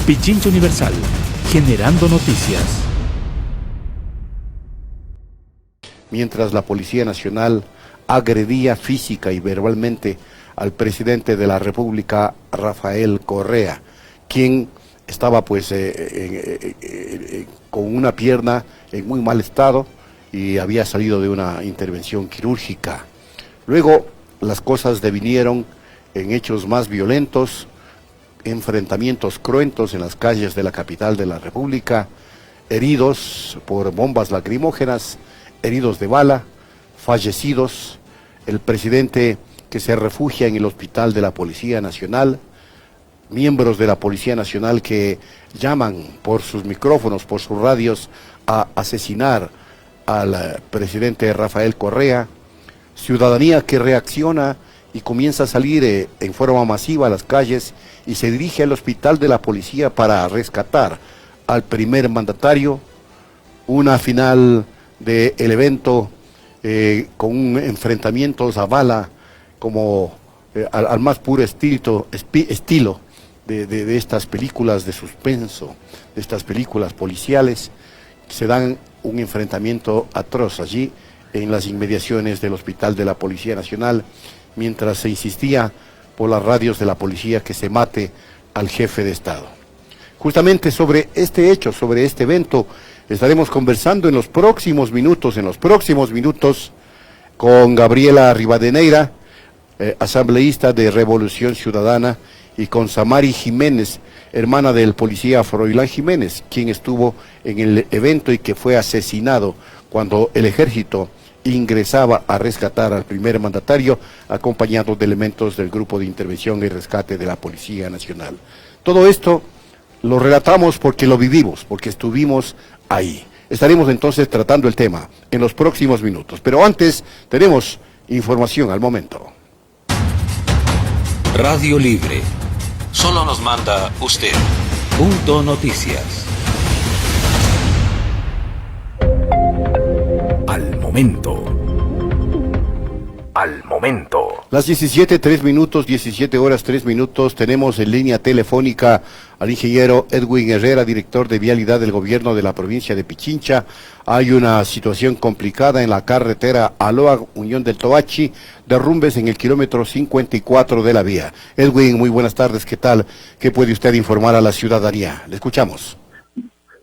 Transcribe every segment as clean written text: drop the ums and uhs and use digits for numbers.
Pichincha Universal, generando noticias. Mientras la Policía Nacional agredía física y verbalmente al presidente de la República, Rafael Correa, quien estaba pues con una pierna en muy mal estado y había salido de una intervención quirúrgica. Luego las cosas devinieron en hechos más violentos, enfrentamientos cruentos en las calles de la capital de la República, heridos por bombas lacrimógenas, heridos de bala, fallecidos, el presidente que se refugia en el hospital de la Policía Nacional, miembros de la Policía Nacional que llaman por sus micrófonos, por sus radios, a asesinar al presidente Rafael Correa, ciudadanía que reacciona y comienza a salir en forma masiva a las calles y se dirige al hospital de la policía para rescatar al primer mandatario, una final del evento con un enfrentamiento a bala como al más puro estilo de estas películas de suspenso, de estas películas policiales. Se dan un enfrentamiento atroz allí en las inmediaciones del hospital de la Policía Nacional, mientras se insistía por las radios de la policía que se mate al jefe de Estado. Justamente sobre este hecho, sobre este evento, estaremos conversando en los próximos minutos con Gabriela Rivadeneira, asambleísta de Revolución Ciudadana, y con Samari Jiménez, hermana del policía Froilán Jiménez, quien estuvo en el evento y que fue asesinado cuando el ejército ingresaba a rescatar al primer mandatario, acompañado de elementos del Grupo de Intervención y Rescate de la Policía Nacional. Todo esto lo relatamos porque lo vivimos, porque estuvimos ahí. Estaremos entonces tratando el tema en los próximos minutos, pero antes tenemos información al momento. Radio Libre. Solo nos manda usted. Punto Noticias. Al momento. Al momento. Las 17 horas 3 minutos, tenemos en línea telefónica al ingeniero Edwin Herrera, director de Vialidad del Gobierno de la provincia de Pichincha. Hay una situación complicada en la carretera Aloa, Unión del Toachi, derrumbes en el kilómetro 54 de la vía. Edwin, muy buenas tardes, ¿qué tal? ¿Qué puede usted informar a la ciudadanía? Le escuchamos.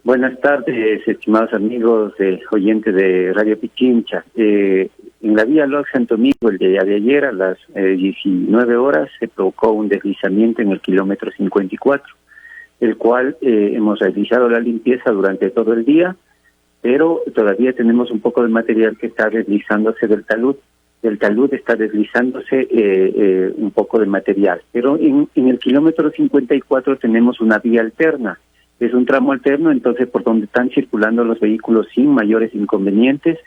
Buenas tardes, estimados amigos oyentes de Radio Pichincha. En la vía Aloa Santo Domingo, el día de ayer a las 19 horas se provocó un deslizamiento en el kilómetro 54, el cual hemos realizado la limpieza durante todo el día, pero todavía tenemos un poco de material que está deslizándose del talud. Del talud está deslizándose un poco de material, pero en el kilómetro 54 tenemos una vía alterna. Es un tramo alterno, entonces por donde están circulando los vehículos sin mayores inconvenientes.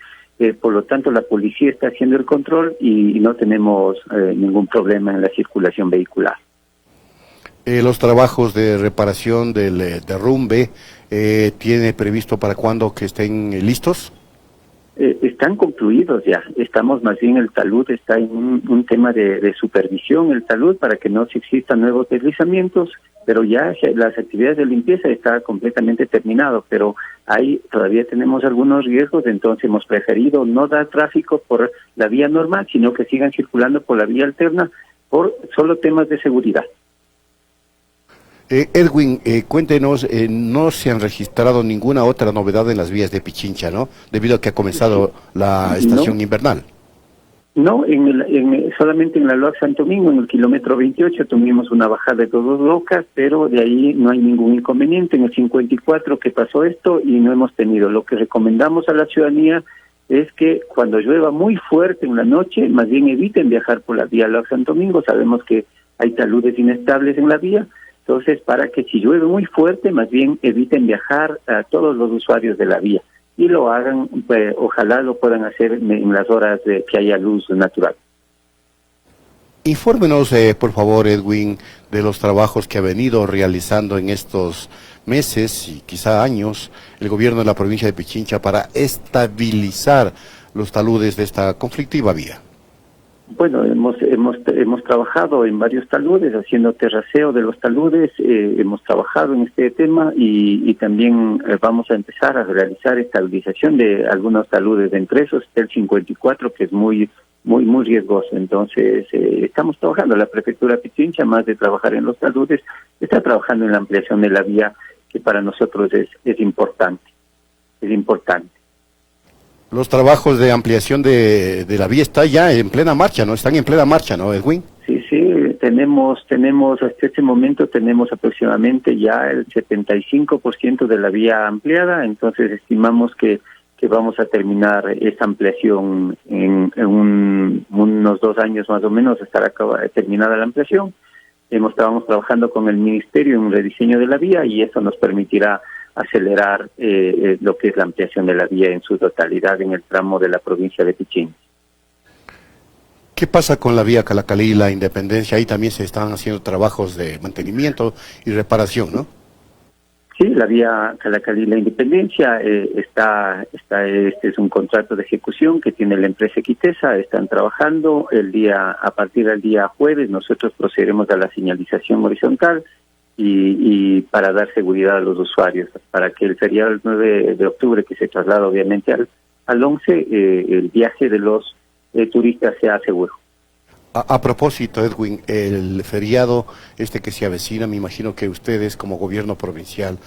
Por lo tanto, la policía está haciendo el control y no tenemos ningún problema en la circulación vehicular. Los trabajos de reparación del derrumbe, ¿tiene previsto para cuándo que estén listos? Están concluidos ya. Estamos más bien, el talud está en un tema de supervisión, el talud, para que no se existan nuevos deslizamientos, pero ya las actividades de limpieza está completamente terminado, pero ahí todavía tenemos algunos riesgos, entonces hemos preferido no dar tráfico por la vía normal, sino que sigan circulando por la vía alterna por solo temas de seguridad. Edwin, cuéntenos, no se han registrado ninguna otra novedad en las vías de Pichincha, ¿no? Debido a que ha comenzado la estación invernal. No, solamente en la Aloa Santo Domingo, en el kilómetro 28, tuvimos una bajada de 2 locas, pero de ahí no hay ningún inconveniente. En el 54 que pasó esto y no hemos tenido. Lo que recomendamos a la ciudadanía es que cuando llueva muy fuerte en la noche, más bien eviten viajar por la vía Aloa Santo Domingo. Sabemos que hay taludes inestables en la vía, entonces para que si llueve muy fuerte, más bien eviten viajar a todos los usuarios de la vía. Y lo hagan, pues, ojalá lo puedan hacer en las horas que haya luz natural. Infórmenos, por favor, Edwin, de los trabajos que ha venido realizando en estos meses y quizá años el gobierno de la provincia de Pichincha para estabilizar los taludes de esta conflictiva vía. Bueno, hemos trabajado en varios taludes, haciendo terraceo de los taludes, hemos trabajado en este tema y también vamos a empezar a realizar estabilización de algunos taludes, entre esos el 54, que es muy riesgoso. Entonces, estamos trabajando. La Prefectura Pichincha, más de trabajar en los taludes, está trabajando en la ampliación de la vía, que para nosotros es importante. Es importante. Los trabajos de ampliación de la vía está ya en plena marcha, ¿no? Están en plena marcha, ¿no, Edwin? Sí, tenemos hasta este momento tenemos aproximadamente ya el 75% de la vía ampliada, entonces estimamos que vamos a terminar esta ampliación en unos 2 años más o menos, estará terminada la ampliación. Estamos trabajando con el Ministerio en un rediseño de la vía y eso nos permitirá acelerar lo que es la ampliación de la vía en su totalidad en el tramo de la provincia de Pichincha. ¿Qué pasa con la vía Calacalí y la Independencia? Ahí también se están haciendo trabajos de mantenimiento y reparación, ¿no? Sí, la vía Calacalí y la Independencia este es un contrato de ejecución que tiene la empresa Equitesa, están trabajando a partir del día jueves nosotros procederemos a la señalización horizontal y para dar seguridad a los usuarios, para que el feriado del 9 de octubre, que se traslada obviamente al 11, el viaje de los turistas sea seguro. A propósito, Edwin, el feriado que se avecina, me imagino que ustedes como gobierno provincial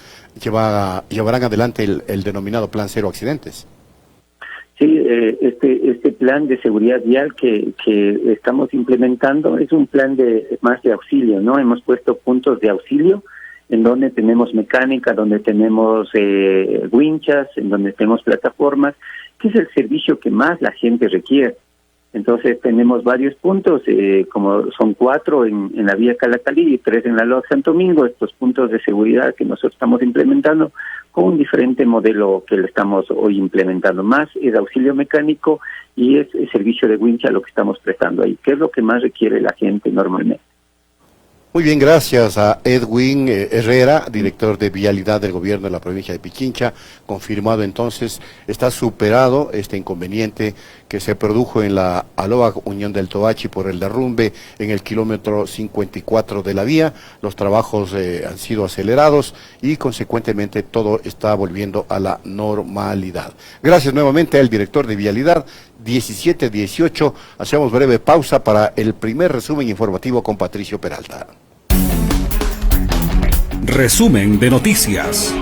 llevarán adelante el denominado Plan Cero Accidentes. Sí, este plan de seguridad vial que estamos implementando es un plan más de auxilio, ¿no? Hemos puesto puntos de auxilio en donde tenemos mecánica, donde tenemos winchas, en donde tenemos plataformas, que es el servicio que más la gente requiere. Entonces tenemos varios puntos, como son 4 en la vía Calacalí y 3 en la Loa Santo Domingo, estos puntos de seguridad que nosotros estamos implementando con un diferente modelo que le estamos hoy implementando. Más es auxilio mecánico y es el servicio de wincha lo que estamos prestando ahí, que es lo que más requiere la gente normalmente. Muy bien, gracias a Edwin Herrera, director de Vialidad del Gobierno de la provincia de Pichincha. Confirmado entonces, está superado este inconveniente que se produjo en la Aloa Unión del Toachi por el derrumbe en el kilómetro 54 de la vía. Los trabajos han sido acelerados y consecuentemente todo está volviendo a la normalidad. Gracias nuevamente al director de Vialidad. 17:18, hacemos breve pausa para el primer resumen informativo con Patricio Peralta. Resumen de noticias.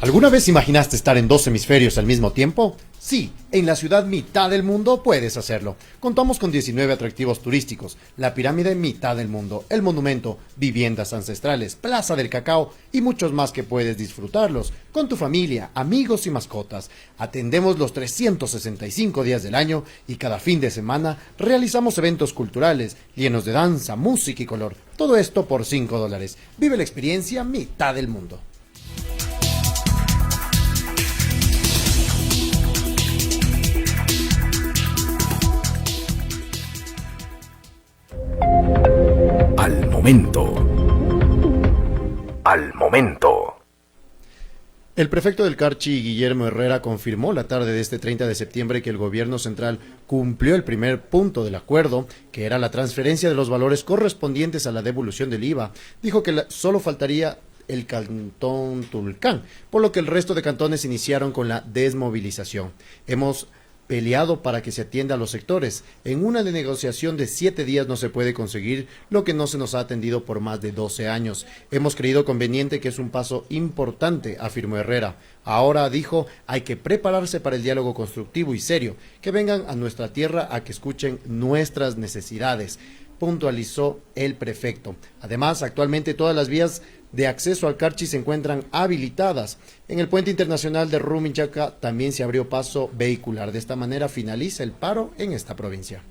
¿Alguna vez imaginaste estar en 2 hemisferios al mismo tiempo? Sí, en la ciudad mitad del mundo puedes hacerlo. Contamos con 19 atractivos turísticos, la pirámide mitad del mundo, el monumento, viviendas ancestrales, Plaza del Cacao y muchos más que puedes disfrutarlos con tu familia, amigos y mascotas. Atendemos los 365 días del año y cada fin de semana realizamos eventos culturales llenos de danza, música y color. Todo esto por $5. Vive la experiencia mitad del mundo. Al momento. Al momento. El prefecto del Carchi, Guillermo Herrera, confirmó la tarde de este 30 de septiembre que el gobierno central cumplió el primer punto del acuerdo, que era la transferencia de los valores correspondientes a la devolución del IVA. Dijo que solo faltaría el cantón Tulcán, por lo que el resto de cantones iniciaron con la desmovilización. Hemos peleado para que se atienda a los sectores. En una negociación de 7 días no se puede conseguir lo que no se nos ha atendido por más de 12 años. Hemos creído conveniente que es un paso importante, afirmó Herrera. Ahora, dijo, hay que prepararse para el diálogo constructivo y serio, que vengan a nuestra tierra a que escuchen nuestras necesidades, puntualizó el prefecto. Además, actualmente todas las vías de acceso al Carchi se encuentran habilitadas. En el puente internacional de Rumichaca también se abrió paso vehicular. De esta manera finaliza el paro en esta provincia.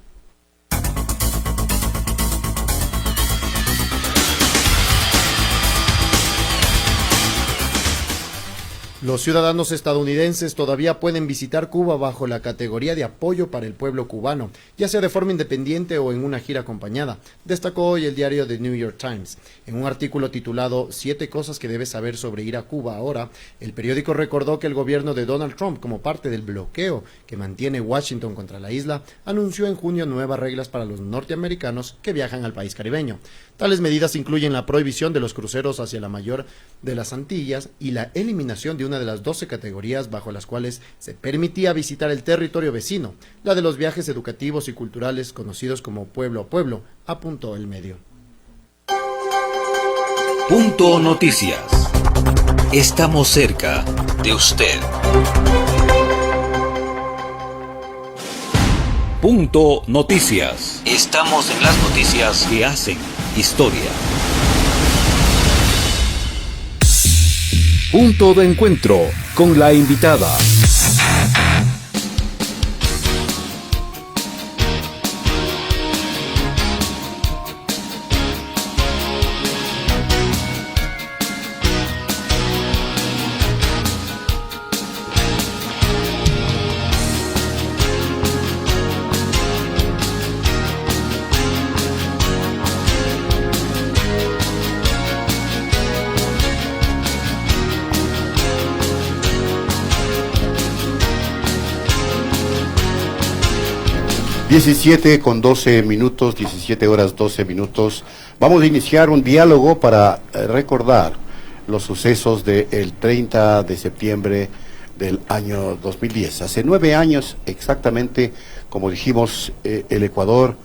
Los ciudadanos estadounidenses todavía pueden visitar Cuba bajo la categoría de apoyo para el pueblo cubano, ya sea de forma independiente o en una gira acompañada, destacó hoy el diario The New York Times. En un artículo titulado 7 cosas que debes saber sobre ir a Cuba ahora, el periódico recordó que el gobierno de Donald Trump, como parte del bloqueo que mantiene Washington contra la isla, anunció en junio nuevas reglas para los norteamericanos que viajan al país caribeño. Tales medidas incluyen la prohibición de los cruceros hacia la mayor de las Antillas y la eliminación de una de las 12 categorías bajo las cuales se permitía visitar el territorio vecino, la de los viajes educativos y culturales conocidos como pueblo a pueblo, apuntó el medio. Punto Noticias. Estamos cerca de usted. Punto Noticias. Estamos en las noticias que hacen historia. Punto de encuentro con la invitada. (17:12), 17 horas 12 minutos. Vamos a iniciar un diálogo para recordar los sucesos del 30 de septiembre del año 2010. Hace 9 años exactamente, como dijimos, el Ecuador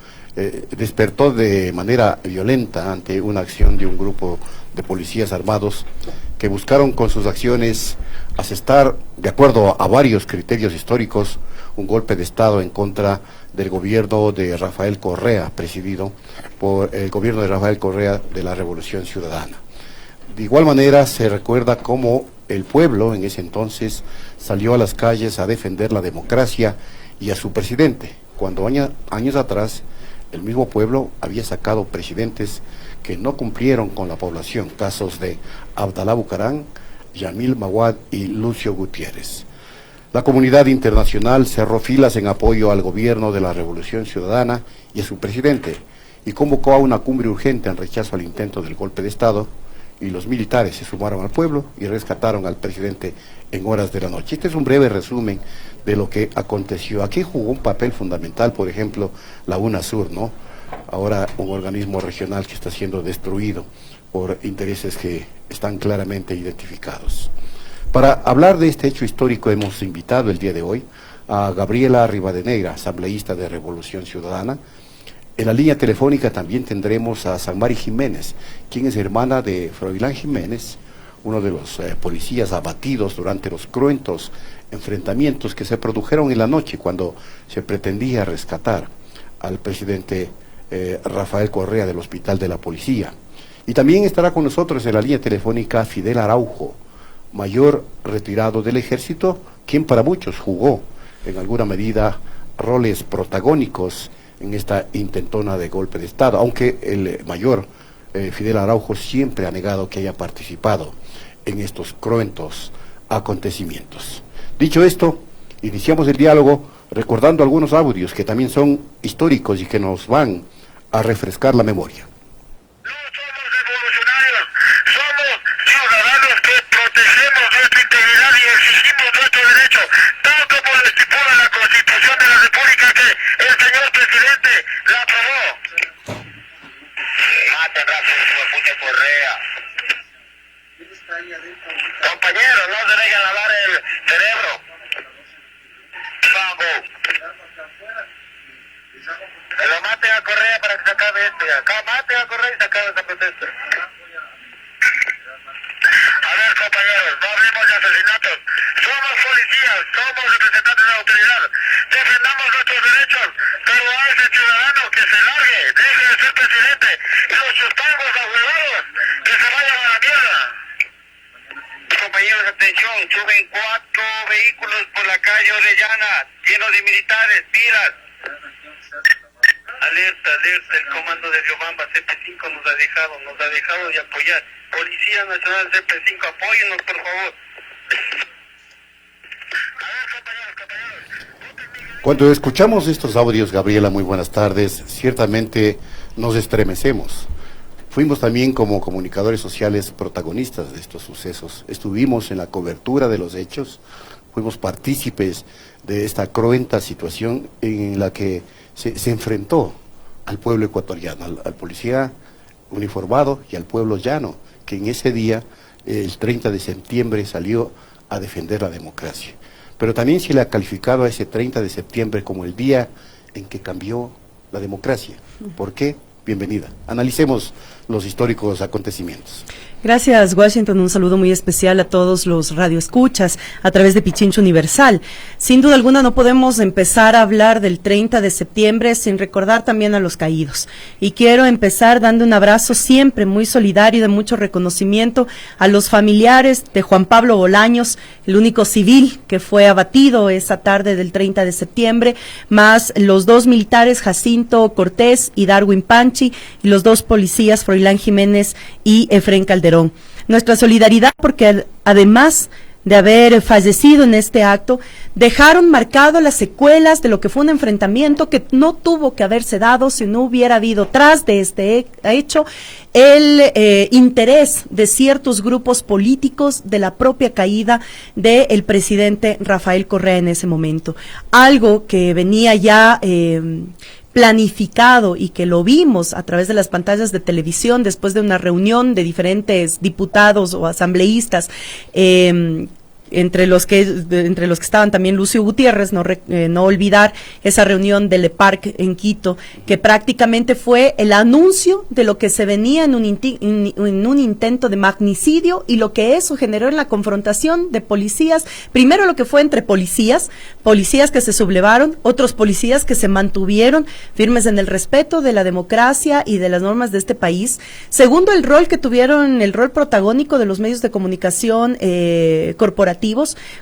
despertó de manera violenta ante una acción de un grupo de policías armados que buscaron con sus acciones asestar, de acuerdo a varios criterios históricos, un golpe de Estado en contra del gobierno de Rafael Correa, presidido por el gobierno de Rafael Correa de la Revolución Ciudadana. De igual manera se recuerda cómo el pueblo en ese entonces salió a las calles a defender la democracia y a su presidente, cuando años atrás el mismo pueblo había sacado presidentes que no cumplieron con la población, casos de Abdalá Bucaram, Yamil Maguad y Lucio Gutiérrez. La comunidad internacional cerró filas en apoyo al gobierno de la Revolución Ciudadana y a su presidente, y convocó a una cumbre urgente en rechazo al intento del golpe de Estado, y los militares se sumaron al pueblo y rescataron al presidente en horas de la noche. Este es un breve resumen de lo que aconteció. Aquí jugó un papel fundamental, por ejemplo, la UNASUR, ¿no? Ahora un organismo regional que está siendo destruido por intereses que están claramente identificados. Para hablar de este hecho histórico hemos invitado el día de hoy a Gabriela Rivadeneira, asambleísta de Revolución Ciudadana. En la línea telefónica también tendremos a Sanmari Jiménez, quien es hermana de Froilán Jiménez, uno de los policías abatidos durante los cruentos enfrentamientos que se produjeron en la noche cuando se pretendía rescatar al presidente Rafael Correa del Hospital de la Policía. Y también estará con nosotros en la línea telefónica Fidel Araujo, mayor retirado del ejército, quien para muchos jugó en alguna medida roles protagónicos en esta intentona de golpe de Estado, aunque el mayor Fidel Araujo siempre ha negado que haya participado en estos cruentos acontecimientos. Dicho esto, iniciamos el diálogo recordando algunos audios que también son históricos y que nos van a refrescar la memoria. Compañeros, no se dejen lavar el cerebro. Vamos. Que lo maten a Correa para que se acabe esto. Acá maten a Correa y se acabe esta protesta. A ver, compañeros, no hablemos de asesinatos. Somos policías, somos representantes de la autoridad. Defendamos nuestros derechos, pero a ese ciudadano que se largue, deje de ser presidente. Y los chustangos ahuevados, que se vayan a la mierda. Compañeros, atención, suben 4 vehículos por la calle Orellana, llenos de militares, pilas. Alerta, alerta, el comando de Riobamba, CP5 nos ha dejado de apoyar. Policía Nacional CP5, apóyennos por favor. Cuando escuchamos estos audios, Gabriela, muy buenas tardes, ciertamente nos estremecemos. Fuimos también como comunicadores sociales protagonistas de estos sucesos. Estuvimos en la cobertura de los hechos, fuimos partícipes de esta cruenta situación en la que se enfrentó al pueblo ecuatoriano, al policía uniformado y al pueblo llano, que en ese día, el 30 de septiembre, salió a defender la democracia. Pero también se le ha calificado a ese 30 de septiembre como el día en que cambió la democracia. ¿Por qué? Bienvenida. Analicemos los históricos acontecimientos. Gracias, Washington. Un saludo muy especial a todos los radioescuchas a través de Pichincha Universal. Sin duda alguna no podemos empezar a hablar del 30 de septiembre sin recordar también a los caídos. Y quiero empezar dando un abrazo siempre muy solidario y de mucho reconocimiento a los familiares de Juan Pablo Bolaños, el único civil que fue abatido esa tarde del 30 de septiembre, más los dos militares, Jacinto Cortés y Darwin Panchi, y los dos policías, Froilán Jiménez y Efrén Calderón. Nuestra solidaridad, porque además de haber fallecido en este acto, dejaron marcado las secuelas de lo que fue un enfrentamiento que no tuvo que haberse dado si no hubiera habido tras de este hecho el interés de ciertos grupos políticos de la propia caída del presidente Rafael Correa en ese momento. Algo que venía ya planificado y que lo vimos a través de las pantallas de televisión después de una reunión de diferentes diputados o asambleístas, entre los que estaban también Lucio Gutiérrez, no olvidar esa reunión del EPARC en Quito, que prácticamente fue el anuncio de lo que se venía en un intento de magnicidio, y lo que eso generó en la confrontación de policías, primero lo que fue entre policías que se sublevaron, otros policías que se mantuvieron firmes en el respeto de la democracia y de las normas de este país. Segundo, el rol que tuvieron, el rol protagónico de los medios de comunicación corporativos,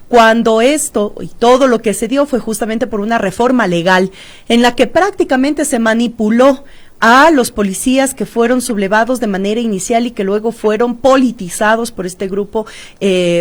cuando esto y todo lo que se dio fue justamente por una reforma legal en la que prácticamente se manipuló a los policías que fueron sublevados de manera inicial y que luego fueron politizados por este grupo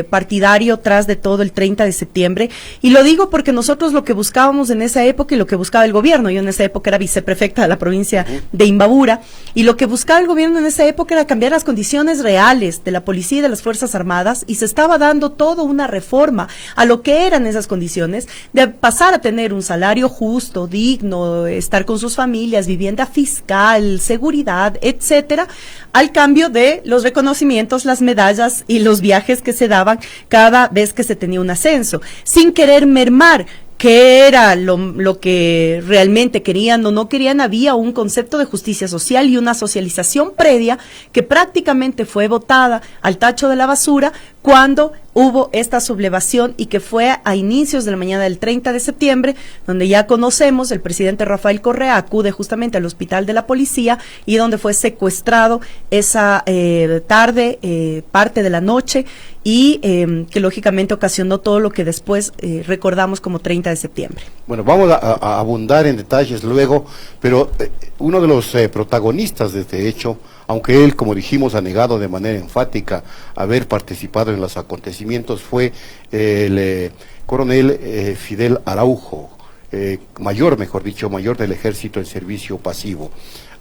partidario tras de todo el 30 de septiembre. Y lo digo porque nosotros lo que buscábamos en esa época y lo que buscaba el gobierno, yo en esa época era viceprefecta de la provincia de Imbabura, y lo que buscaba el gobierno en esa época era cambiar las condiciones reales de la policía y de las Fuerzas Armadas, y se estaba dando toda una reforma a lo que eran esas condiciones, de pasar a tener un salario justo, digno, estar con sus familias, vivienda fiscal, seguridad, etcétera, al cambio de los reconocimientos, las medallas y los viajes que se daban cada vez que se tenía un ascenso, sin querer mermar qué era lo que realmente querían o no querían. Había un concepto de justicia social y una socialización previa que prácticamente fue botada al tacho de la basura cuando hubo esta sublevación, y que fue a inicios de la mañana del 30 de septiembre, donde ya conocemos, el presidente Rafael Correa acude justamente al hospital de la policía y donde fue secuestrado esa tarde, parte de la noche, y que lógicamente ocasionó todo lo que después recordamos como 30 de septiembre. Bueno, vamos a abundar en detalles luego, pero uno de los protagonistas de este hecho, aunque él, como dijimos, ha negado de manera enfática haber participado en los acontecimientos, fue el coronel Fidel Araujo, mayor del ejército en servicio pasivo.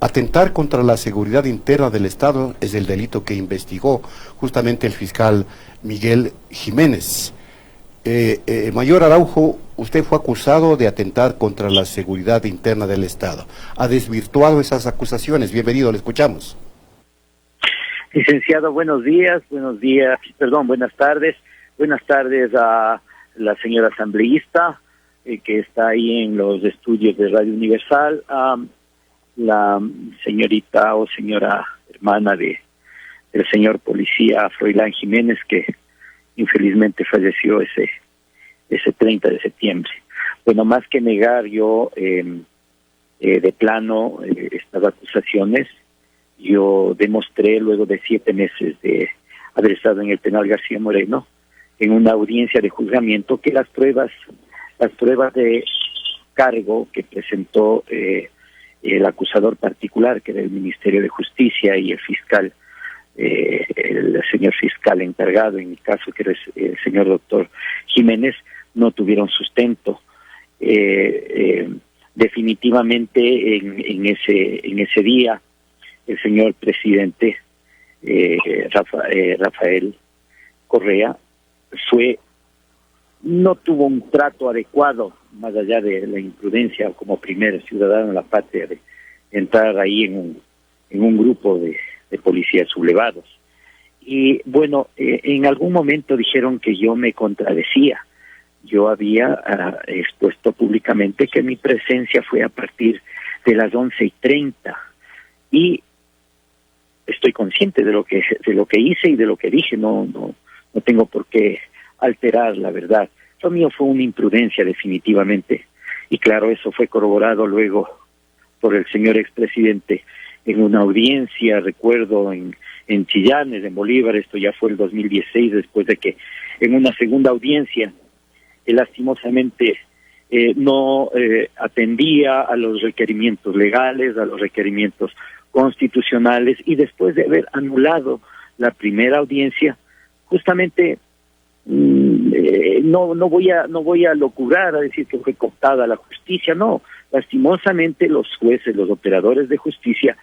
Atentar contra la seguridad interna del Estado es el delito que investigó justamente el fiscal Miguel Jiménez. Mayor Araujo, usted fue acusado de atentar contra la seguridad interna del Estado. ¿Ha desvirtuado esas acusaciones? Bienvenido, le escuchamos. Licenciado, buenas tardes. Buenas tardes a la señora asambleísta que está ahí en los estudios de Radio Universal, a la señorita o señora hermana del señor policía Froilán Jiménez, que infelizmente falleció ese 30 de septiembre. Bueno, más que negar yo de plano estas acusaciones, yo demostré luego de 7 meses de haber estado en el penal García Moreno, en una audiencia de juzgamiento, que las pruebas de cargo que presentó el acusador particular, que era el Ministerio de Justicia, y el fiscal, el señor fiscal encargado, en mi caso, que era el señor doctor Jiménez, no tuvieron sustento. definitivamente en ese día el señor presidente Rafael Correa no tuvo un trato adecuado, más allá de la imprudencia como primer ciudadano de la patria de entrar ahí en un grupo de policías sublevados. Y bueno, en algún momento dijeron que yo me contradecía. Yo había expuesto públicamente que mi presencia fue a partir de las 11:30 y estoy consciente de lo que hice y de lo que dije. No tengo por qué alterar la verdad. Lo mío fue una imprudencia definitivamente, y claro, eso fue corroborado luego por el señor expresidente en una audiencia, recuerdo, en Chillanes, en Bolívar. Esto ya fue el 2016, después de que en una segunda audiencia lastimosamente no atendía a los requerimientos legales, a los requerimientos constitucionales, y después de haber anulado la primera audiencia, justamente no voy a locurar a decir que fue cooptada la justicia. No, lastimosamente los jueces, los operadores de justicia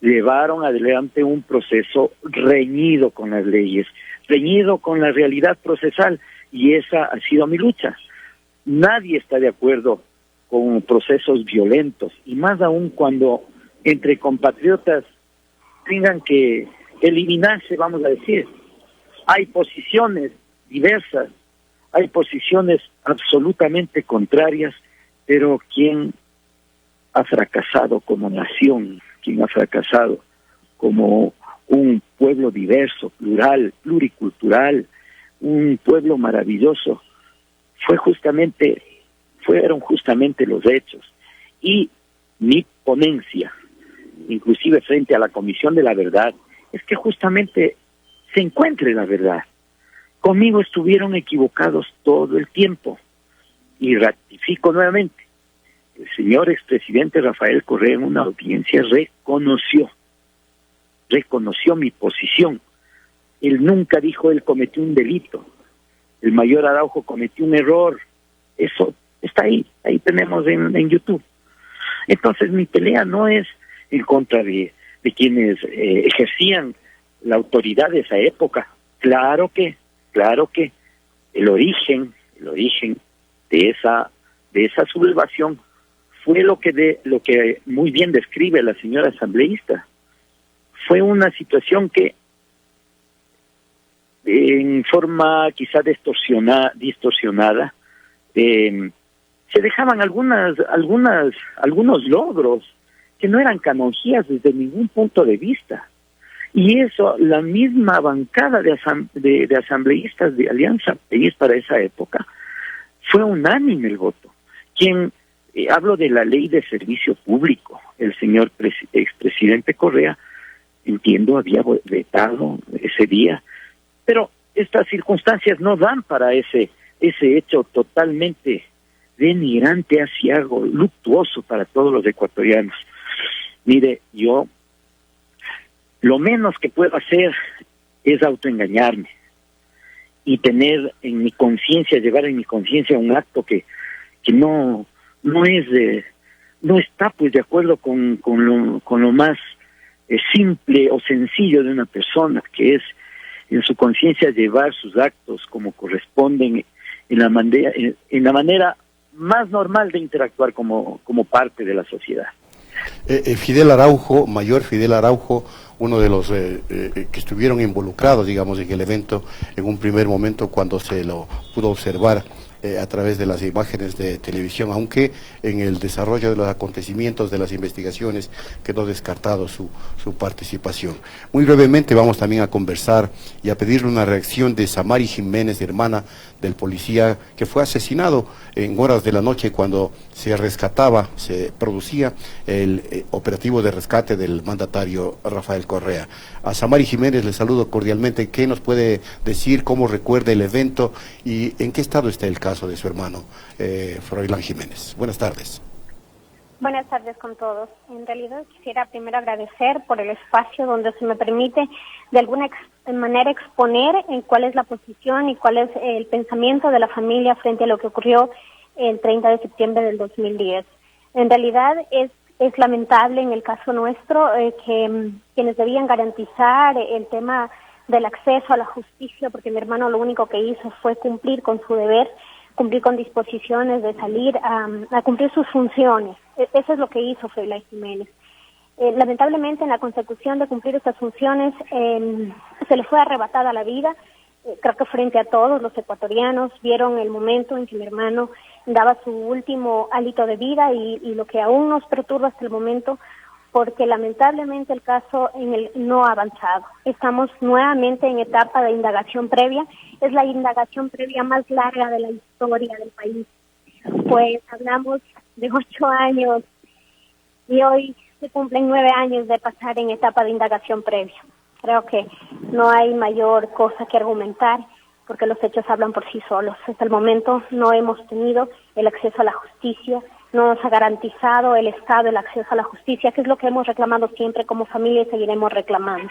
llevaron adelante un proceso reñido con las leyes, reñido con la realidad procesal, y esa ha sido mi lucha. Nadie está de acuerdo con procesos violentos, y más aún cuando entre compatriotas tengan que eliminarse, vamos a decir. Hay posiciones diversas, hay posiciones absolutamente contrarias, pero ¿quién ha fracasado como nación? ¿Quién ha fracasado como un pueblo diverso, plural, pluricultural, un pueblo maravilloso? Fueron justamente los hechos. Y mi ponencia, inclusive frente a la Comisión de la Verdad, es que justamente se encuentre la verdad. Conmigo estuvieron equivocados todo el tiempo, y ratifico nuevamente, el señor expresidente Rafael Correa en una audiencia reconoció mi posición. Él nunca dijo él cometió un delito, el mayor Araujo cometió un error. Eso está ahí tenemos en YouTube. Entonces mi pelea no es en contra de quienes ejercían la autoridad de esa época. Claro que el origen de esa sublevación fue lo que muy bien describe la señora asambleísta. Fue una situación que en forma quizá distorsionada se dejaban algunos logros que no eran canonjías desde ningún punto de vista. Y eso, la misma bancada de asambleístas de Alianza País para esa época, fue unánime el voto. Hablo de la ley de servicio público, el señor expresidente Correa, entiendo, había vetado ese día, pero estas circunstancias no dan para ese hecho totalmente denigrante, asiago, luctuoso para todos los ecuatorianos. Mire, yo lo menos que puedo hacer es autoengañarme y llevar en mi conciencia un acto que no está pues de acuerdo con lo más simple o sencillo de una persona, que es en su conciencia llevar sus actos como corresponden en la manera más normal de interactuar como parte de la sociedad. Mayor Fidel Araujo, uno de los que estuvieron involucrados, digamos, en el evento en un primer momento cuando se lo pudo observar a través de las imágenes de televisión, aunque en el desarrollo de los acontecimientos, de las investigaciones, quedó descartado su participación. Muy brevemente vamos también a conversar y a pedirle una reacción de Samari Jiménez, hermana del policía que fue asesinado en horas de la noche cuando se producía el operativo de rescate del mandatario Rafael Correa. A Samari Jiménez le saludo cordialmente. ¿Qué nos puede decir, cómo recuerda el evento y en qué estado está el caso de su hermano, Froilán Jiménez? Buenas tardes. Buenas tardes con todos. En realidad quisiera primero agradecer por el espacio donde se me permite de alguna manera exponer en cuál es la posición y cuál es el pensamiento de la familia frente a lo que ocurrió el 30 de septiembre del 2010. En realidad es lamentable en el caso nuestro que quienes debían garantizar el tema del acceso a la justicia, porque mi hermano lo único que hizo fue cumplir con su deber, cumplir con disposiciones de salir a cumplir sus funciones. Eso es lo que hizo Froilán Jiménez. Lamentablemente, en la consecución de cumplir estas funciones, se le fue arrebatada la vida. Creo que frente a todos los ecuatorianos vieron el momento en que mi hermano daba su último hálito de vida y lo que aún nos perturba hasta el momento, porque lamentablemente el caso no ha avanzado. Estamos nuevamente en etapa de indagación previa. Es la indagación previa más larga de la historia del país. Pues hablamos de 8 años y hoy se cumplen 9 años de pasar en etapa de indagación previa. Creo que no hay mayor cosa que argumentar porque los hechos hablan por sí solos. Hasta el momento no hemos tenido el acceso a la justicia, no nos ha garantizado el Estado el acceso a la justicia, que es lo que hemos reclamado siempre como familia y seguiremos reclamando.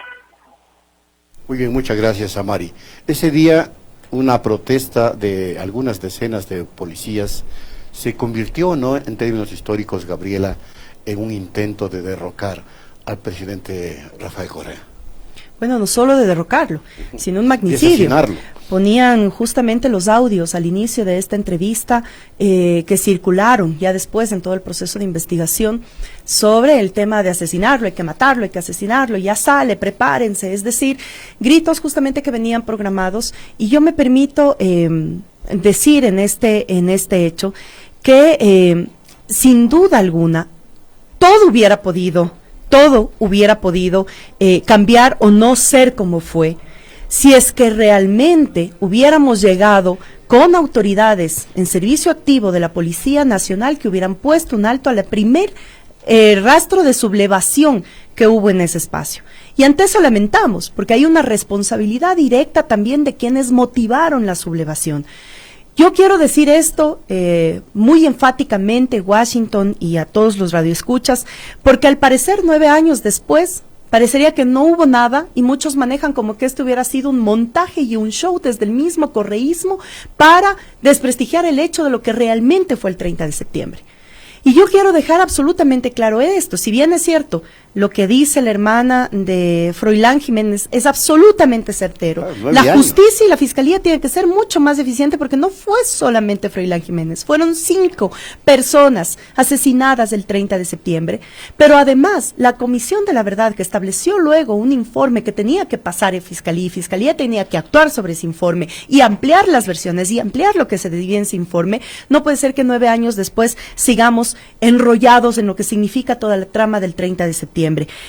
Muy bien, muchas gracias, Amari. Ese día, una protesta de algunas decenas de policías se convirtió, ¿no?, en términos históricos, Gabriela, en un intento de derrocar al presidente Rafael Correa. Bueno, no solo de derrocarlo, sino un magnicidio. Ponían justamente los audios al inicio de esta entrevista que circularon ya después en todo el proceso de investigación sobre el tema de asesinarlo, hay que matarlo, hay que asesinarlo, ya sale, prepárense, es decir, gritos justamente que venían programados. Y yo me permito decir en este hecho que sin duda alguna todo hubiera podido cambiar o no ser como fue, si es que realmente hubiéramos llegado con autoridades en servicio activo de la Policía Nacional que hubieran puesto un alto al primer rastro de sublevación que hubo en ese espacio. Y ante eso lamentamos, porque hay una responsabilidad directa también de quienes motivaron la sublevación. Yo quiero decir esto muy enfáticamente, Washington, y a todos los radioescuchas, porque al parecer 9 años después parecería que no hubo nada y muchos manejan como que esto hubiera sido un montaje y un show desde el mismo correísmo para desprestigiar el hecho de lo que realmente fue el 30 de septiembre. Y yo quiero dejar absolutamente claro esto, si bien es cierto, lo que dice la hermana de Froilán Jiménez es absolutamente certero. La justicia y la fiscalía tienen que ser mucho más eficiente porque no fue solamente Froilán Jiménez, fueron 5 personas asesinadas el 30 de septiembre, pero además la Comisión de la Verdad que estableció luego un informe que tenía que pasar en fiscalía y fiscalía tenía que actuar sobre ese informe y ampliar las versiones y ampliar lo que se decía en ese informe, no puede ser que 9 años después sigamos enrollados en lo que significa toda la trama del 30 de septiembre.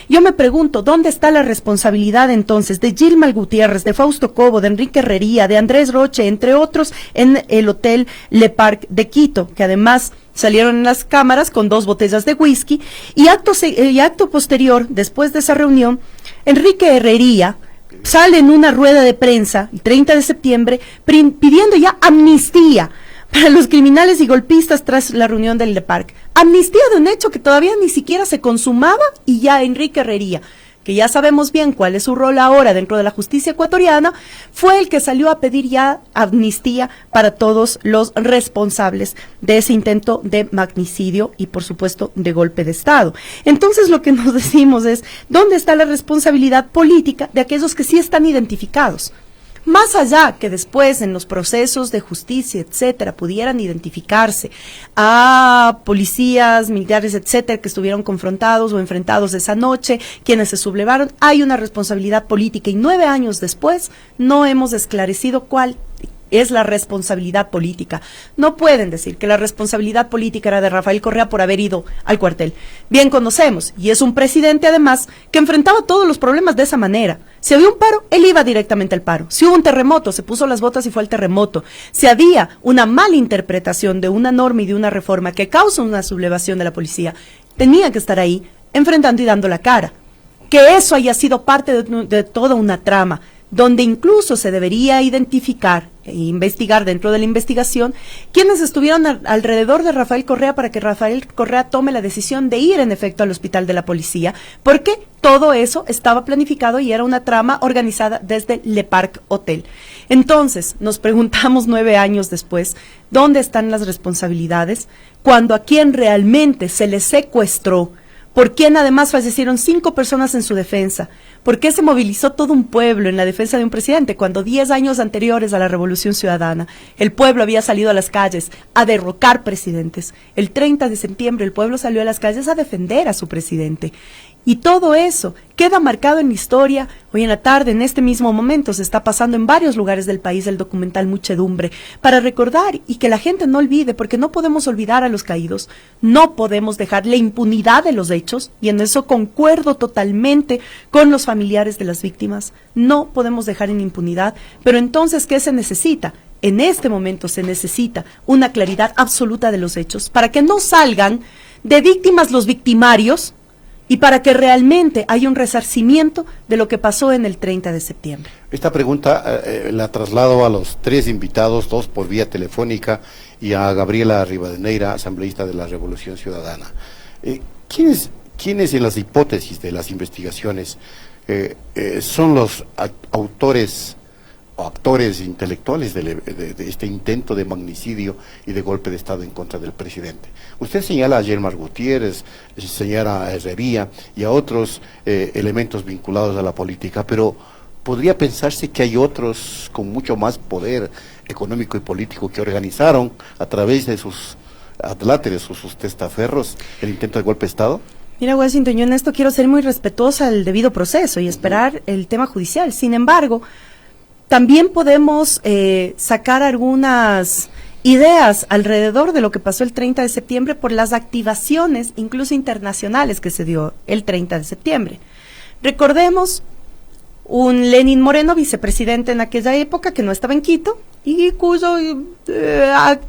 Yo me pregunto, ¿dónde está la responsabilidad entonces de Gilma Gutiérrez, de Fausto Cobo, de Enrique Herrería, de Andrés Roche, entre otros, en el Hotel Le Parc de Quito, que además salieron en las cámaras con 2 botellas de whisky, y acto posterior, después de esa reunión, Enrique Herrería sale en una rueda de prensa, el 30 de septiembre, pidiendo ya amnistía para los criminales y golpistas tras la reunión del Le Parc. Amnistía de un hecho que todavía ni siquiera se consumaba y ya Enrique Herrería, que ya sabemos bien cuál es su rol ahora dentro de la justicia ecuatoriana, fue el que salió a pedir ya amnistía para todos los responsables de ese intento de magnicidio y por supuesto de golpe de Estado. Entonces lo que nos decimos es, ¿dónde está la responsabilidad política de aquellos que sí están identificados? Más allá que después en los procesos de justicia, etcétera, pudieran identificarse a policías, militares, etcétera, que estuvieron confrontados o enfrentados esa noche, quienes se sublevaron, hay una responsabilidad política y 9 años después no hemos esclarecido cuál es la responsabilidad política. No pueden decir que la responsabilidad política era de Rafael Correa por haber ido al cuartel. Bien conocemos, y es un presidente además que enfrentaba todos los problemas de esa manera. Si había un paro, él iba directamente al paro. Si hubo un terremoto, se puso las botas y fue al terremoto. Si había una mala interpretación de una norma y de una reforma que causa una sublevación de la policía, tenía que estar ahí enfrentando y dando la cara. Que eso haya sido parte de toda una trama, donde incluso se debería identificar investigar dentro de la investigación quiénes estuvieron alrededor de Rafael Correa para que Rafael Correa tome la decisión de ir en efecto al hospital de la policía, porque todo eso estaba planificado y era una trama organizada desde Le Parc Hotel. Entonces, nos preguntamos 9 años después, ¿dónde están las responsabilidades? Cuando a quien realmente se le secuestró, por quien además fallecieron 5 personas en su defensa, ¿por qué se movilizó todo un pueblo en la defensa de un presidente cuando 10 años anteriores a la Revolución Ciudadana el pueblo había salido a las calles a derrocar presidentes? El 30 de septiembre el pueblo salió a las calles a defender a su presidente. Y todo eso queda marcado en la historia. Hoy en la tarde, en este mismo momento, se está pasando en varios lugares del país el documental Muchedumbre, para recordar y que la gente no olvide, porque no podemos olvidar a los caídos, no podemos dejar la impunidad de los hechos, y en eso concuerdo totalmente con los familiares de las víctimas, no podemos dejar en impunidad. Pero entonces, ¿qué se necesita? En este momento se necesita una claridad absoluta de los hechos, para que no salgan de víctimas los victimarios, y para que realmente haya un resarcimiento de lo que pasó en el 30 de septiembre. Esta pregunta la traslado a los 3 invitados, 2 por vía telefónica, y a Gabriela Rivadeneira, asambleísta de la Revolución Ciudadana. ¿Quiénes en las hipótesis de las investigaciones son los autores o actores intelectuales de este intento de magnicidio y de golpe de Estado en contra del presidente? Usted señala a Yelmar Gutiérrez, señala a Herrería y a otros elementos vinculados a la política, pero podría pensarse que hay otros con mucho más poder económico y político que organizaron a través de sus adláteres o sus testaferros el intento de golpe de Estado. Mira, Washington, yo en esto quiero ser muy respetuosa del debido proceso y esperar el tema judicial. Sin embargo, también podemos sacar algunas ideas alrededor de lo que pasó el 30 de septiembre por las activaciones, incluso internacionales, que se dio el 30 de septiembre. Recordemos un Lenín Moreno, vicepresidente en aquella época, que no estaba en Quito y cuyo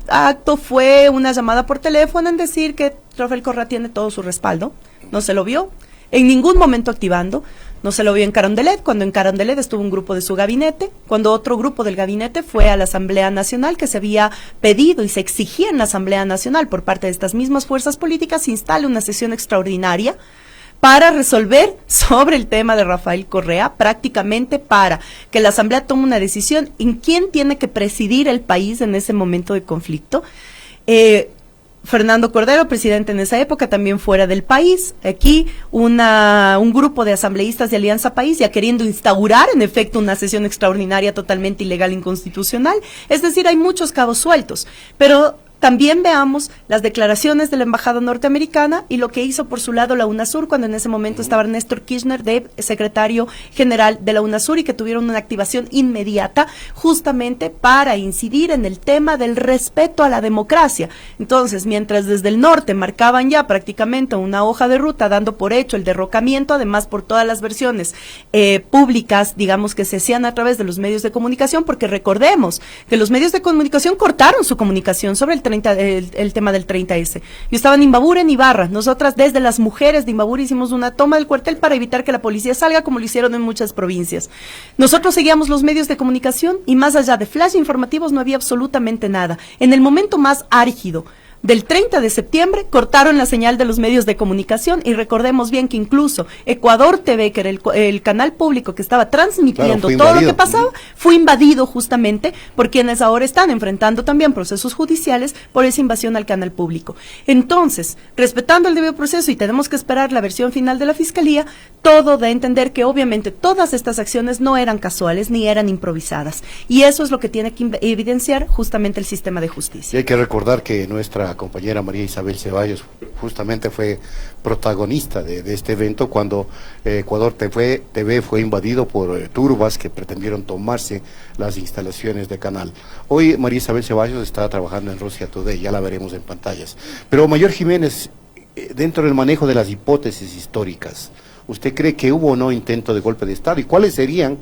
acto fue una llamada por teléfono en decir que Rafael Correa tiene todo su respaldo. No se lo vio en ningún momento activando. No se lo vio en Carondelet, cuando en Carondelet estuvo un grupo de su gabinete, cuando otro grupo del gabinete fue a la Asamblea Nacional, que se había pedido y se exigía en la Asamblea Nacional por parte de estas mismas fuerzas políticas, se instale una sesión extraordinaria para resolver sobre el tema de Rafael Correa, prácticamente para que la Asamblea tome una decisión en quién tiene que presidir el país en ese momento de conflicto. Fernando Cordero, presidente en esa época, también fuera del país. Aquí un grupo de asambleístas de Alianza País ya queriendo instaurar en efecto una sesión extraordinaria totalmente ilegal e inconstitucional. Es decir, hay muchos cabos sueltos, pero también veamos las declaraciones de la embajada norteamericana y lo que hizo por su lado la UNASUR cuando en ese momento estaba Néstor Kirchner de secretario general de la UNASUR, y que tuvieron una activación inmediata justamente para incidir en el tema del respeto a la democracia. Entonces, mientras desde el norte marcaban ya prácticamente una hoja de ruta dando por hecho el derrocamiento, además por todas las versiones públicas, digamos, que se hacían a través de los medios de comunicación, porque recordemos que los medios de comunicación cortaron su comunicación sobre el tema del 30S. Yo estaba en Imbabura, en Ibarra. Nosotras desde las mujeres de Imbabura hicimos una toma del cuartel para evitar que la policía salga, como lo hicieron en muchas provincias. Nosotros seguíamos los medios de comunicación y más allá de flash informativos no había absolutamente nada. En el momento más álgido del 30 de septiembre cortaron la señal de los medios de comunicación, y recordemos bien que incluso Ecuador TV, que era el canal público que estaba transmitiendo todo lo que pasaba, fue invadido justamente por quienes ahora están enfrentando también procesos judiciales por esa invasión al canal público. Entonces, respetando el debido proceso, y tenemos que esperar la versión final de la Fiscalía, todo da a entender que obviamente todas estas acciones no eran casuales ni eran improvisadas, y eso es lo que tiene que evidenciar justamente el sistema de justicia. Y hay que recordar que nuestra compañera María Isabel Ceballos justamente fue protagonista de este evento cuando Ecuador TV fue invadido por turbas que pretendieron tomarse las instalaciones de canal. Hoy María Isabel Ceballos está trabajando en Rusia Today, ya la veremos en pantallas. Pero Mayor Jiménez, dentro del manejo de las hipótesis históricas, ¿usted cree que hubo o no intento de golpe de Estado? ¿Y cuáles serían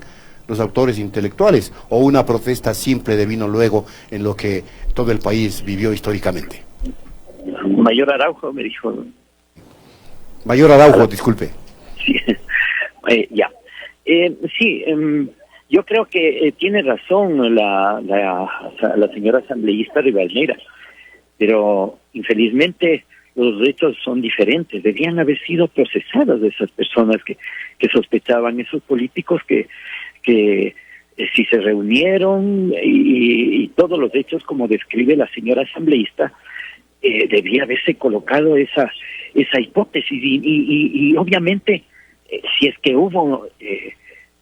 los autores intelectuales? ¿O una protesta simple de vino luego en lo que todo el país vivió históricamente? Mayor Araujo me dijo. Mayor Araujo, disculpe. Sí, ya. Sí, Yo creo que tiene razón la señora asambleísta Rivadeneira, pero infelizmente los hechos son diferentes. Debían haber sido procesadas de esas personas que sospechaban, esos políticos que si se reunieron y todos los hechos como describe la señora asambleísta, debía haberse colocado esa hipótesis y obviamente si es que hubo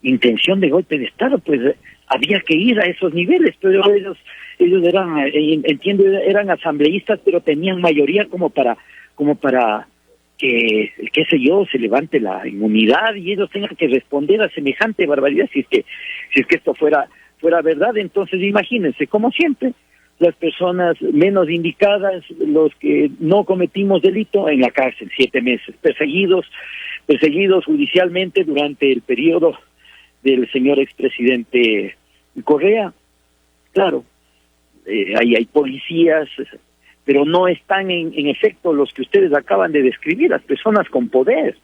intención de golpe de Estado, pues había que ir a esos niveles, pero ellos eran, entiendo, eran asambleístas, pero tenían mayoría como para que, qué sé yo, se levante la inmunidad y ellos tengan que responder a semejante barbaridad si es que esto fuera verdad. Entonces imagínense, como siempre, las personas menos indicadas, los que no cometimos delito, en la cárcel 7 meses, perseguidos judicialmente durante el periodo del señor expresidente Correa. Claro, ahí hay policías, pero no están en efecto los que ustedes acaban de describir, las personas con poder.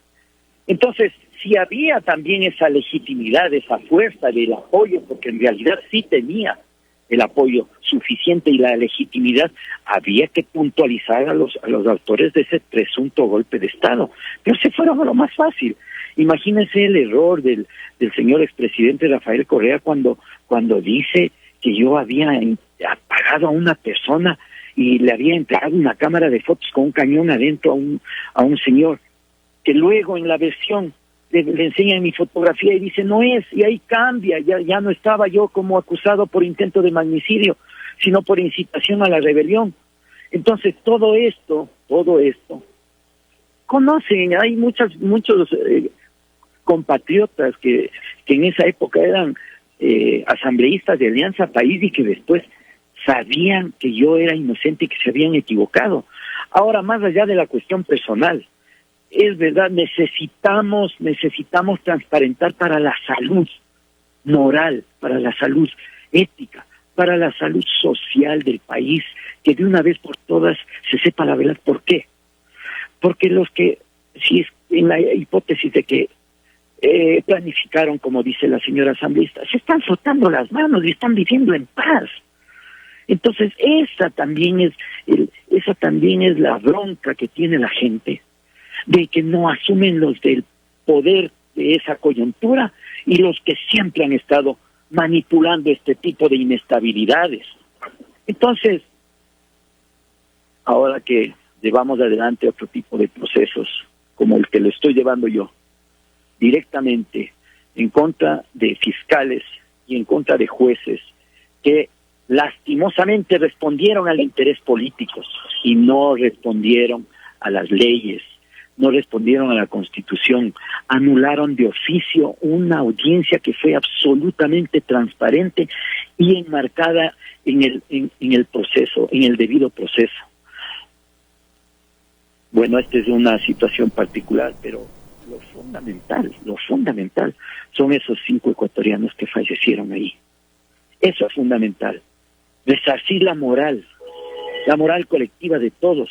Entonces, si había también esa legitimidad, esa fuerza del apoyo, porque en realidad sí tenía el apoyo suficiente y la legitimidad, había que puntualizar a los autores de ese presunto golpe de Estado. Pero se fueron a lo más fácil. Imagínense el error del señor expresidente Rafael Correa cuando dice que yo había apagado a una persona y le había entregado una cámara de fotos con un cañón adentro a un señor, que luego en la versión le enseñan mi fotografía y dice no es, y ahí cambia, ya no estaba yo como acusado por intento de magnicidio, sino por incitación a la rebelión. Entonces todo esto conocen, hay muchos compatriotas que en esa época eran asambleístas de Alianza País y que después sabían que yo era inocente y que se habían equivocado. Ahora, más allá de la cuestión personal, es verdad, necesitamos transparentar para la salud moral, para la salud ética, para la salud social del país, que de una vez por todas se sepa la verdad. ¿Por qué? Porque los que, si es en la hipótesis de que planificaron, como dice la señora asambleísta, se están frotando las manos y están viviendo en paz. Entonces, esa también es la bronca que tiene la gente, de que no asumen los del poder de esa coyuntura y los que siempre han estado manipulando este tipo de inestabilidades. Entonces, ahora que llevamos adelante otro tipo de procesos, como el que lo estoy llevando yo, directamente en contra de fiscales y en contra de jueces que lastimosamente respondieron al interés político y no respondieron a las leyes, no respondieron a la Constitución, anularon de oficio una audiencia que fue absolutamente transparente y enmarcada en el proceso, en el debido proceso. Bueno, esta es una situación particular, pero lo fundamental son esos 5 ecuatorianos que fallecieron ahí. Eso es fundamental. Resarcir la moral colectiva de todos,